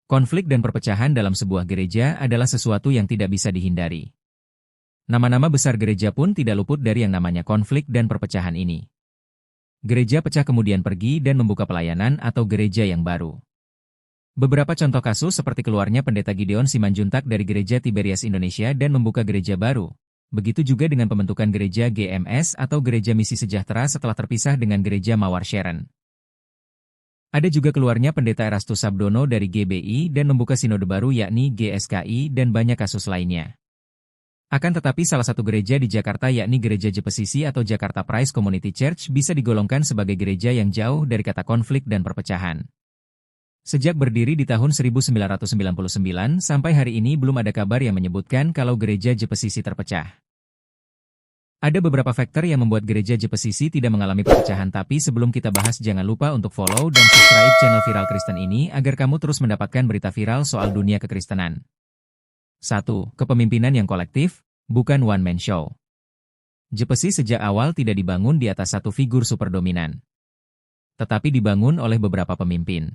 Konflik dan perpecahan dalam sebuah gereja adalah sesuatu yang tidak bisa dihindari. Nama-nama besar gereja pun tidak luput dari yang namanya konflik dan perpecahan ini. Gereja pecah kemudian pergi dan membuka pelayanan atau gereja yang baru. Beberapa contoh kasus seperti keluarnya pendeta Gideon Simanjuntak dari gereja Tiberias Indonesia dan membuka gereja baru. Begitu juga dengan pembentukan gereja GMS atau Gereja Misi Sejahtera setelah terpisah dengan gereja Mawar Sharon. Ada juga keluarnya pendeta Erastus Sabdono dari GBI dan membuka sinode baru yakni GSKI dan banyak kasus lainnya. Akan tetapi salah satu gereja di Jakarta yakni Gereja Jepesisi atau Jakarta Praise Community Church bisa digolongkan sebagai gereja yang jauh dari kata konflik dan perpecahan. Sejak berdiri di tahun 1999 sampai hari ini belum ada kabar yang menyebutkan kalau gereja Jepesisi terpecah. Ada beberapa faktor yang membuat gereja Jepesisi tidak mengalami perpecahan, tapi sebelum kita bahas jangan lupa untuk follow dan subscribe channel Viral Kristen ini agar kamu terus mendapatkan berita viral soal dunia kekristenan. 1. Kepemimpinan yang kolektif, bukan one-man show. Jepesi sejak awal tidak dibangun di atas satu figur super dominan, tetapi dibangun oleh beberapa pemimpin.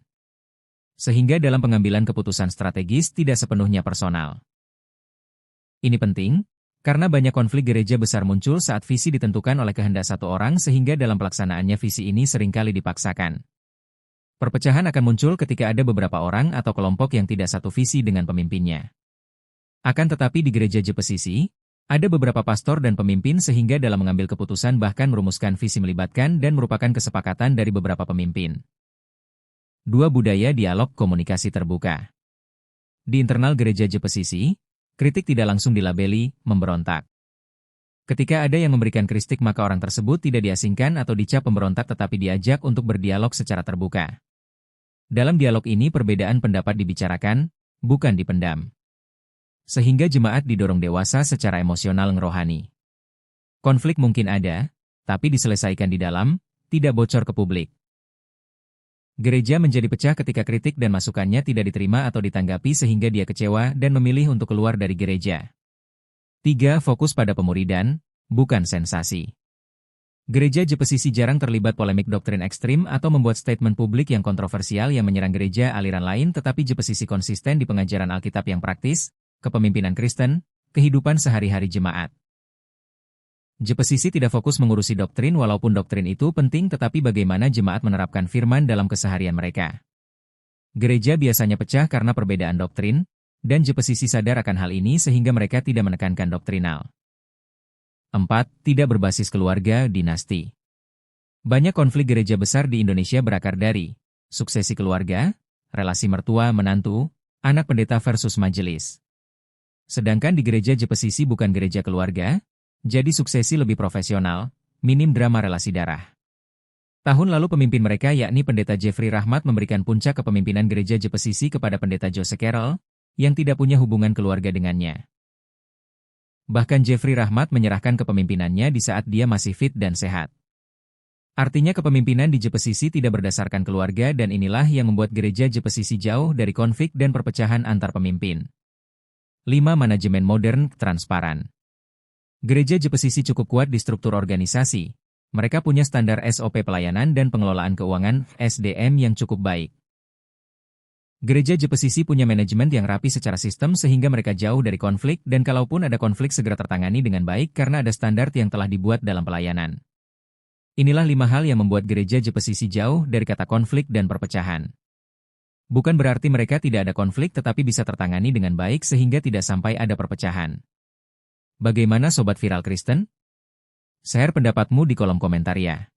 Sehingga dalam pengambilan keputusan strategis tidak sepenuhnya personal. Ini penting, karena banyak konflik gereja besar muncul saat visi ditentukan oleh kehendak satu orang sehingga dalam pelaksanaannya visi ini seringkali dipaksakan. Perpecahan akan muncul ketika ada beberapa orang atau kelompok yang tidak satu visi dengan pemimpinnya. Akan tetapi di gereja Jepesisi, ada beberapa pastor dan pemimpin sehingga dalam mengambil keputusan bahkan merumuskan visi melibatkan dan merupakan kesepakatan dari beberapa pemimpin. 2. Budaya dialog komunikasi terbuka. Di internal gereja Jepesisi, kritik tidak langsung dilabeli memberontak. Ketika ada yang memberikan kritik maka orang tersebut tidak diasingkan atau dicap pemberontak tetapi diajak untuk berdialog secara terbuka. Dalam dialog ini perbedaan pendapat dibicarakan, bukan dipendam. Sehingga jemaat didorong dewasa secara emosional dan rohani. Konflik mungkin ada, tapi diselesaikan di dalam, tidak bocor ke publik. Gereja menjadi pecah ketika kritik dan masukannya tidak diterima atau ditanggapi sehingga dia kecewa dan memilih untuk keluar dari gereja. 3. Fokus pada pemuridan, bukan sensasi. Gereja Jepesisi jarang terlibat polemik doktrin ekstrim atau membuat statement publik yang kontroversial yang menyerang gereja aliran lain, tetapi Jepesisi konsisten di pengajaran Alkitab yang praktis, kepemimpinan Kristen, kehidupan sehari-hari jemaat. Jepesisi tidak fokus mengurusi doktrin walaupun doktrin itu penting, tetapi bagaimana jemaat menerapkan firman dalam keseharian mereka. Gereja biasanya pecah karena perbedaan doktrin, dan Jepesisi sadar akan hal ini sehingga mereka tidak menekankan doktrinal. 4. Tidak berbasis keluarga dinasti. Banyak konflik gereja besar di Indonesia berakar dari suksesi keluarga, relasi mertua-menantu, anak pendeta versus majelis. Sedangkan di gereja Jepesisi bukan gereja keluarga, jadi suksesi lebih profesional, minim drama relasi darah. Tahun lalu pemimpin mereka yakni pendeta Jeffrey Rahmat memberikan puncak kepemimpinan gereja Jepesisi kepada pendeta Jose Carroll, yang tidak punya hubungan keluarga dengannya. Bahkan Jeffrey Rahmat menyerahkan kepemimpinannya di saat dia masih fit dan sehat. Artinya kepemimpinan di Jepesisi tidak berdasarkan keluarga dan inilah yang membuat gereja Jepesisi jauh dari konflik dan perpecahan antar pemimpin. 5. Manajemen modern, transparan. Gereja Jepesisi cukup kuat di struktur organisasi. Mereka punya standar SOP pelayanan dan pengelolaan keuangan (SDM) yang cukup baik. Gereja Jepesisi punya manajemen yang rapi secara sistem sehingga mereka jauh dari konflik dan kalaupun ada konflik segera tertangani dengan baik karena ada standar yang telah dibuat dalam pelayanan. Inilah 5 hal yang membuat gereja Jepesisi jauh dari kata konflik dan perpecahan. Bukan berarti mereka tidak ada konflik tetapi bisa tertangani dengan baik sehingga tidak sampai ada perpecahan. Bagaimana Sobat Viral Kristen? Share pendapatmu di kolom komentar ya.